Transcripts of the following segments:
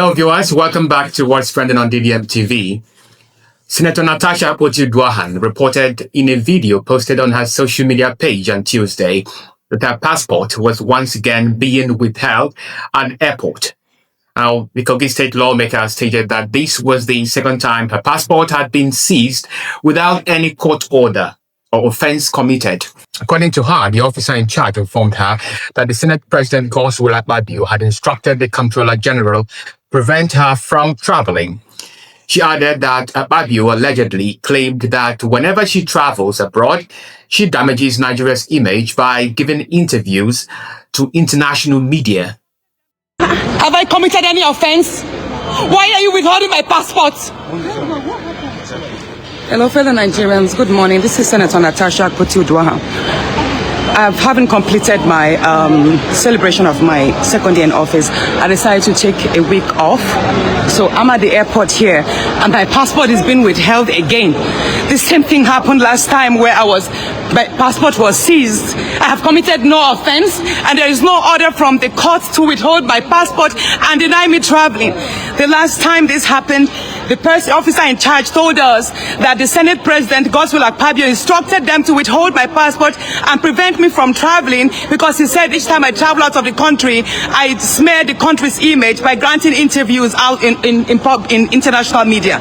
Hello viewers, welcome back to What's Trending on DDM TV. Senator Natasha Akpoti-Uduaghan reported in a video posted on her social media page on Tuesday that her passport was once again being withheld at an airport. Now, the Kogi state lawmaker stated that this was the second time her passport had been seized without any court order or offense committed. According to her, the officer in charge informed her that the Senate President Godswill Akpabio had instructed the Comptroller General prevent her from traveling. She added that Akpabio allegedly claimed that whenever she travels abroad, she damages Nigeria's image by giving interviews to international media. Have I committed any offense? Why are you withholding my passport? Hello, fellow Nigerians. Good morning. This is Senator Natasha Akpoti-Uduaghan. I haven't completed my celebration of my second year in office. I decided to take a week off. So I'm at the airport here and my passport is being withheld again. The same thing happened last time where my passport was seized. I have committed no offense and there is no order from the court to withhold my passport and deny me traveling. The last time this happened, the officer in charge told us that the Senate President Godswill Akpabio instructed them to withhold my passport and prevent me from traveling because he said each time I travel out of the country, I smear the country's image by granting interviews out in international media.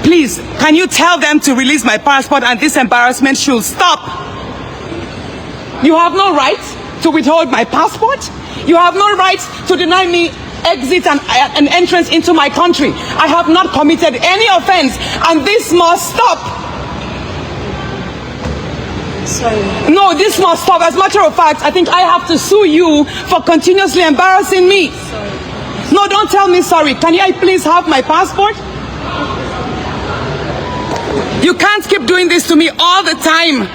Please, can you tell them to release my passport and this embarrassment should stop? You have no right to withhold my passport. You have no right to deny me exit and entrance into my country. I have not committed any offense and this must stop. Sorry. No, this must stop. As a matter of fact, I think I have to sue you for continuously embarrassing me. Sorry. No, don't tell me sorry. Can I please have my passport? You can't keep doing this to me all the time.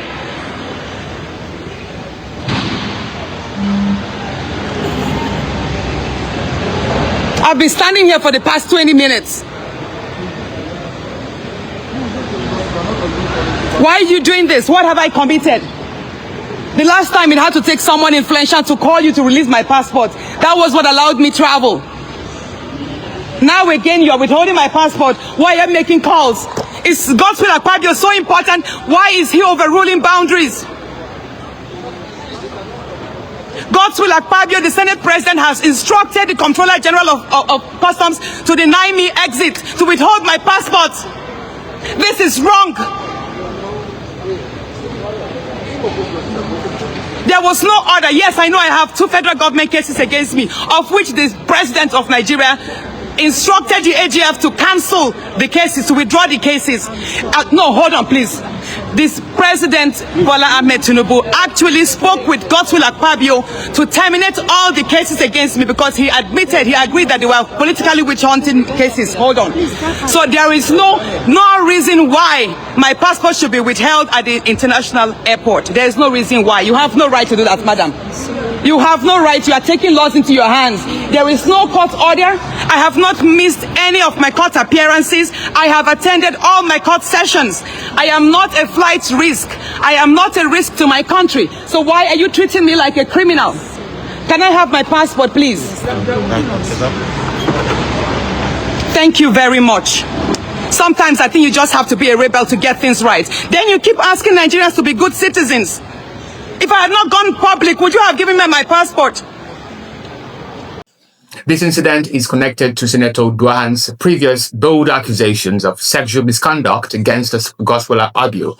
I've been standing here for the past 20 minutes. Why are you doing this? What have I committed? The last time it had to take someone influential to call you to release my passport. That was what allowed me travel. Now again, you are withholding my passport. Why are you making calls? Is Godswill Akpabio so important? Why is he overruling boundaries? Godswill Akpabio, the Senate President, has instructed the Comptroller General of Customs to deny me exit, to withhold my passport. This is wrong. There was no order. Yes, I know I have 2 federal government cases against me, of which the President of Nigeria instructed the AGF to cancel the cases, to withdraw the cases. No, hold on, please. This President Bola Ahmed Tinubu actually spoke with Godswill Akpabio to terminate all the cases against me because he agreed that they were politically witch-hunting cases. Hold on. So there is no reason why my passport should be withheld at the international airport. There is no reason why. You have no right to do that, madam. You have no right. You are taking laws into your hands. There is no court order. I have not missed any of my court appearances. I have attended all my court sessions. I am not a flight risk. I am not a risk to my country. So why are you treating me like a criminal? Can I have my passport, please? Thank you very much. Sometimes I think you just have to be a rebel to get things right. Then you keep asking Nigerians to be good citizens. If I had not gone public, would you have given me my passport? This incident is connected to Senator Uduaghan's previous bold accusations of sexual misconduct against Godswill Akpabio.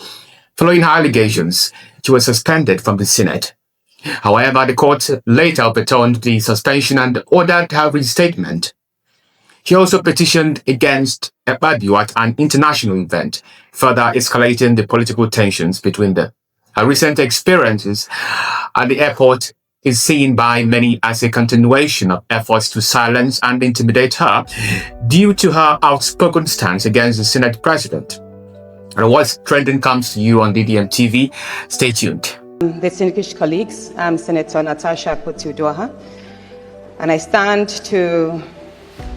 Following her allegations, she was suspended from the Senate. However, the court later overturned the suspension and ordered her reinstatement. She also petitioned against Akpabio at an international event, further escalating the political tensions between them. Her recent experiences at the airport is seen by many as a continuation of efforts to silence and intimidate her due to her outspoken stance against the Senate President. And What's Trending comes to you on DDM TV. Stay tuned. Distinguished colleagues, I'm Senator Natasha Akpoti-Uduaghan, and I stand to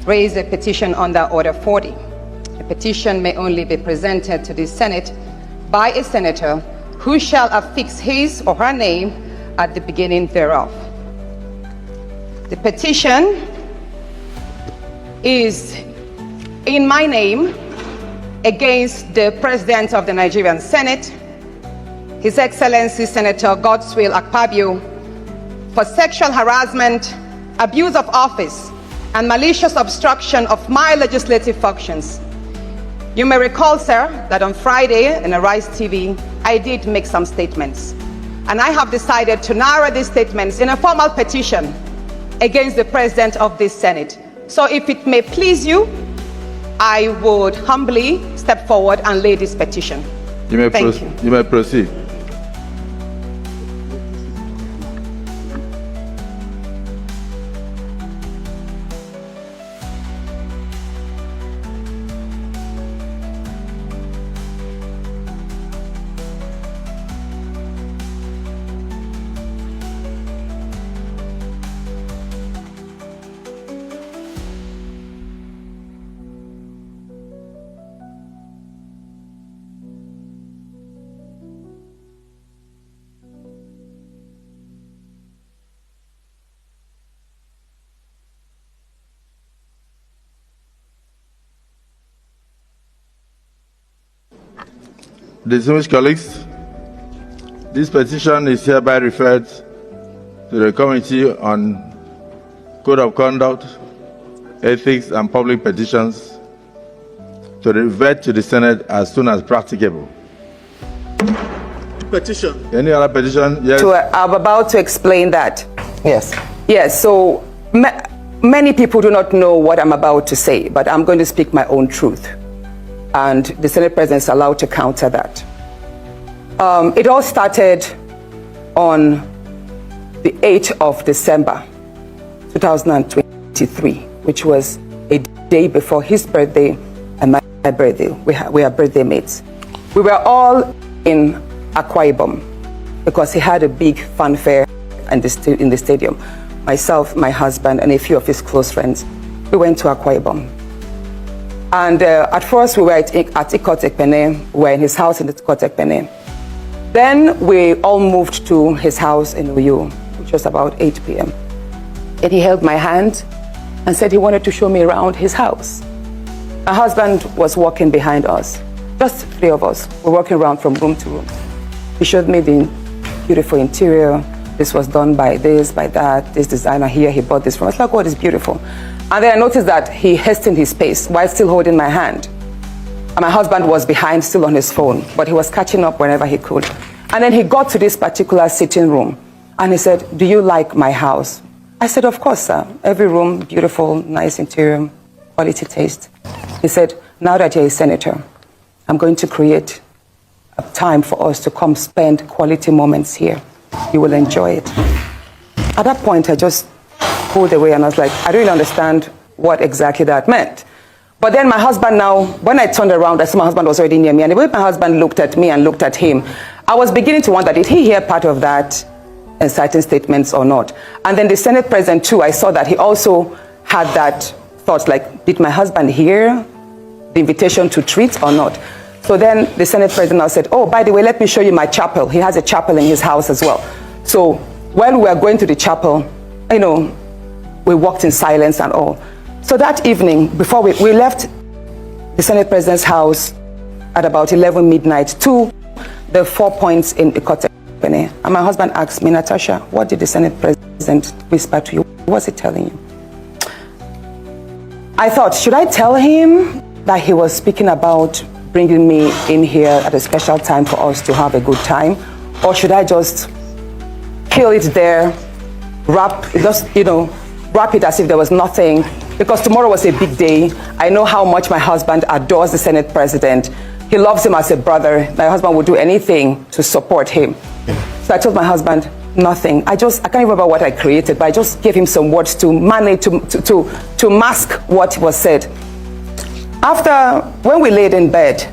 raise a petition under Order 40. A petition may only be presented to the Senate by a senator who shall affix his or her name at the beginning thereof. The petition is in my name against the President of the Nigerian Senate, His Excellency Senator Godswill Akpabio, for sexual harassment, abuse of office, and malicious obstruction of my legislative functions. You may recall, sir, that on Friday in Arise TV, I did make some statements. And I have decided to narrow these statements in a formal petition against the President of this Senate. So if it may please you, I would humbly step forward and lay this petition. You may proceed. Distinguished colleagues, this petition is hereby referred to the Committee on Code of Conduct, Ethics and Public Petitions to revert to the Senate as soon as practicable. Petition. Any other petition? Yes. I'm about to explain that. Yes. Yes, so many people do not know what I'm about to say, but I'm going to speak my own truth. And the Senate President is allowed to counter that. It all started on the 8th of December, 2023, which was a day before his birthday and my birthday. We are birthday mates. We were all in Akwa Ibom because he had a big fanfare in the stadium. Myself, my husband, and a few of his close friends, we went to Akwa Ibom. And at first we were at Ikot Ekpene, we were in his house in Ikot Ekpene. Then we all moved to his house in Uyo, which was about 8 p.m. And he held my hand and said he wanted to show me around his house. My husband was walking behind us, just 3 of us. We're walking around from room to room. He showed me the beautiful interior. This was done by this, by that, this designer here, he bought this from us. Like, oh, it's beautiful. And then I noticed that he hastened his pace while still holding my hand. And my husband was behind, still on his phone, but he was catching up whenever he could. And then he got to this particular sitting room, and he said, "Do you like my house?" I said, "Of course, sir. Every room, beautiful, nice interior, quality taste." He said, "Now that you're a senator, I'm going to create a time for us to come spend quality moments here. You will enjoy it." At that point, I just pulled away and I was like, I don't really understand what exactly that meant. But then my husband now, when I turned around, I saw my husband was already near me, and the way my husband looked at me and looked at him, I was beginning to wonder, did he hear part of that inciting statements or not? And then the Senate President too, I saw that he also had that thought, like, did my husband hear the invitation to treat or not? So then the Senate President now said, "Oh, by the way, let me show you my chapel." He has a chapel in his house as well. So when we were going to the chapel, you know, we walked in silence and all. So that evening, before we left the Senate President's house at about 11 midnight to the 4 points in Ikot Ekpene. And my husband asked me, "Natasha, what did the Senate President whisper to you? What was he telling you?" I thought, should I tell him that he was speaking about bringing me in here at a special time for us to have a good time? Or should I just kill it there, wrap it as if there was nothing? Because tomorrow was a big day. I know how much my husband adores the Senate President. He loves him as a brother. My husband would do anything to support him. So I told my husband, nothing. I can't remember what I created, but I just gave him some words to manage, to mask what was said. After, when we laid in bed,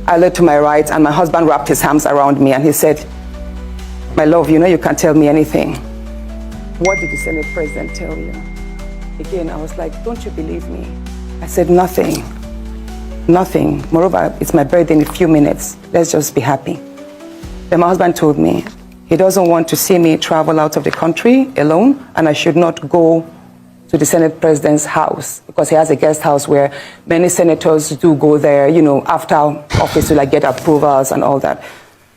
I looked to my right and my husband wrapped his arms around me and he said, "My love, you know you can't tell me anything. What did the Senate President tell you?" Again, I was like, "Don't you believe me?" I said, "Nothing. Nothing. Moreover, it's my birthday in a few minutes. Let's just be happy." Then my husband told me he doesn't want to see me travel out of the country alone, and I should not go to the Senate President's house, because he has a guest house where many senators do go there, you know, after office to like get approvals and all that.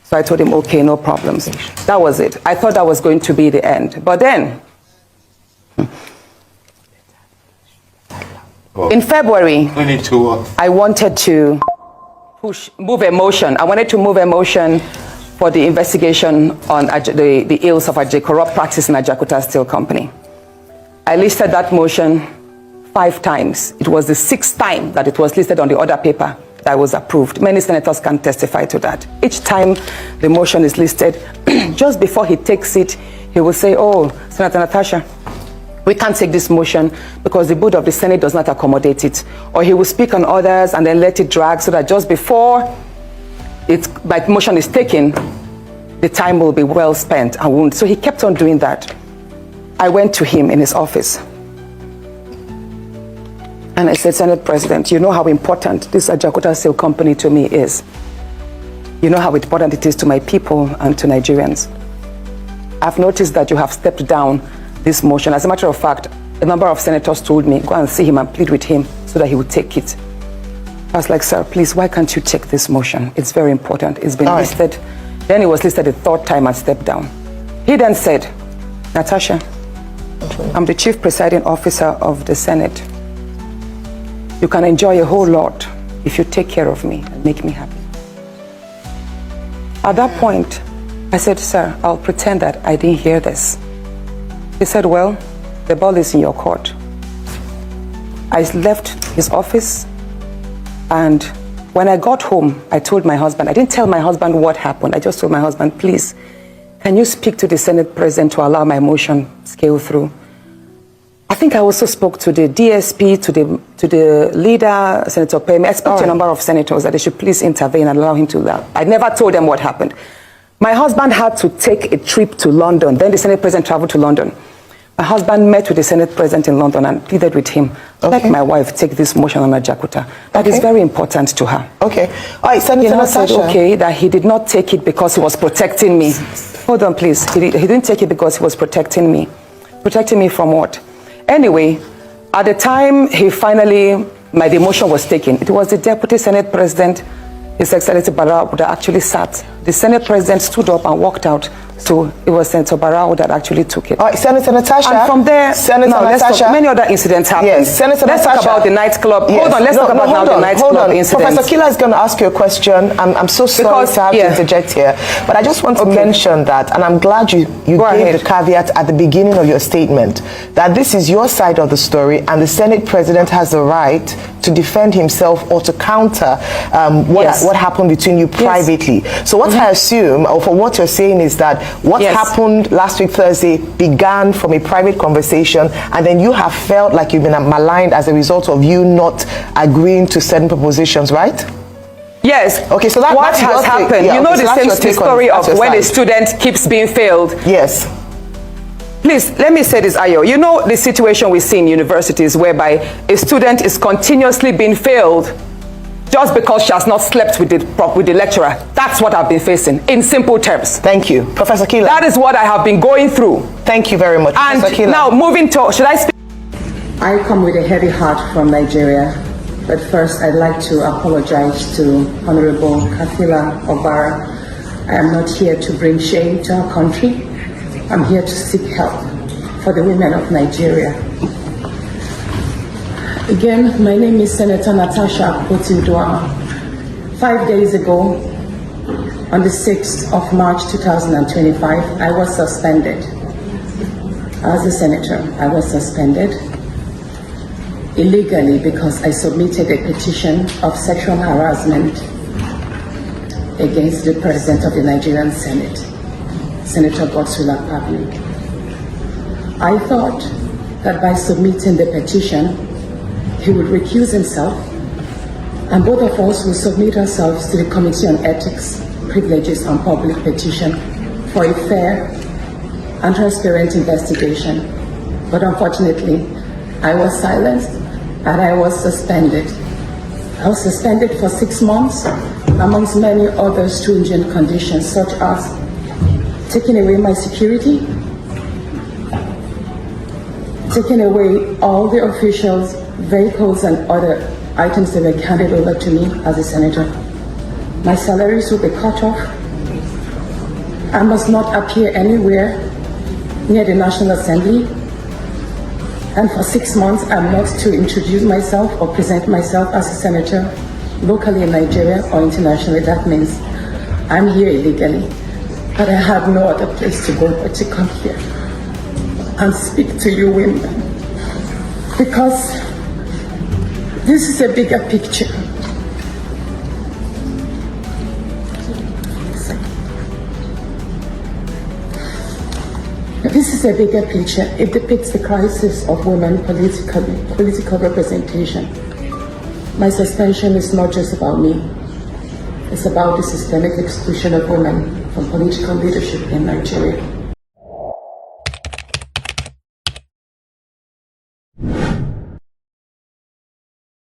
So I told him, okay, no problems. That was it. I thought that was going to be the end. But then, in February, I wanted to move a motion. I wanted to move a motion for the investigation on the ills of corrupt practice in Ajaokuta Steel Company. I listed that motion 5 times. It was the 6th time that it was listed on the order paper that was approved. Many senators can testify to that. Each time the motion is listed, just before he takes it, he will say, oh, Senator Natasha, we can't take this motion because the board of the Senate does not accommodate it. Or he will speak on others and then let it drag so that just before my motion is taken, the time will be well spent. So he kept on doing that. I went to him in his office. And I said, Senate President, you know how important this Ajaokuta Steel Company to me is. You know how important it is to my people and to Nigerians. I've noticed that you have stepped down this motion. As a matter of fact, a number of senators told me, go and see him and plead with him so that he would take it. I was like, sir, please, why can't you take this motion? It's very important. It's been listed. Then it was listed the 3rd time and stepped down. He then said, Natasha, I'm the chief presiding officer of the Senate. You can enjoy a whole lot if you take care of me and make me happy. At that point, I said, sir, I'll pretend that I didn't hear this. He said, well, the ball is in your court. I left his office, and when I got home, I told my husband, I didn't tell my husband what happened. I just told my husband, please, can you speak to the Senate President to allow my motion scale through? I think I also spoke to the DSP, to the leader, Senator Pemi. I spoke to a number of senators that they should please intervene and allow him to allow. I never told them what happened. My husband had to take a trip to London. Then the Senate President traveled to London. My husband met with the Senate President in London and pleaded with him, let my wife take this motion on Ajaokuta. That is very important to her. Okay. All right, Senator Natasha. Said, okay, that he did not take it because he was protecting me. Hold on, please. He didn't take it because he was protecting me. Protecting me from what? Anyway, at the time my demotion was taken, it was the Deputy Senate President, His Excellency Barao, that actually sat. The Senate President stood up and walked out. So it was Senator Barao that actually took it. All right, Senator Natasha. And from there, many other incidents happened. Yes, Senator let's Natasha. Talk about the nightclub. Yes. Hold on, let's talk about the nightclub incident. Professor Kila is going to ask you a question. I'm so sorry to have to interject here, but I just want to mention that, and I'm glad you gave the caveat at the beginning of your statement, that this is your side of the story, and the Senate President has the right to defend himself or to counter what happened between you privately. So what I assume, or for what you're saying, is that what happened last week Thursday began from a private conversation, and then you have felt like you've been maligned as a result of you not agreeing to certain propositions, right? Yes. Okay, so what has happened? You know the story of when a student keeps being failed. Yes. Please, let me say this, Ayo. You know the situation we see in universities whereby a student is continuously being failed just because she has not slept with the lecturer. That's what I've been facing, in simple terms. Thank you. Professor Kila. That is what I have been going through. Thank you very much, and Professor Kila. Now, moving to, should I speak? I come with a heavy heart from Nigeria, but first I'd like to apologize to Honorable Kafila Obara. I am not here to bring shame to our country. I'm here to seek help for the women of Nigeria. Again, my name is Senator Natasha Akpoti-Uduaghan. 5 days ago, on the 6th of March 2025, I was suspended. As a senator, I was suspended illegally because I submitted a petition of sexual harassment against the President of the Nigerian Senate, Senator Godswill Akpabio. I thought that by submitting the petition, he would recuse himself, and both of us will submit ourselves to the Committee on Ethics, Privileges and Public Petition for a fair and transparent investigation. But unfortunately, I was silenced and I was suspended. I was suspended for 6 months, amongst many other stringent conditions, such as taking away my security, taking away all the officials, vehicles, and other items that were handed over to me as a senator. My salaries will be cut off. I must not appear anywhere near the National Assembly. And for 6 months, I'm not to introduce myself or present myself as a senator locally in Nigeria or internationally. That means I'm here illegally, but I have no other place to go but to come here and speak to you women, because this is a bigger picture. This is a bigger picture. It depicts the crisis of women political representation. My suspension is not just about me. It's about the systemic exclusion of women from political leadership in Nigeria.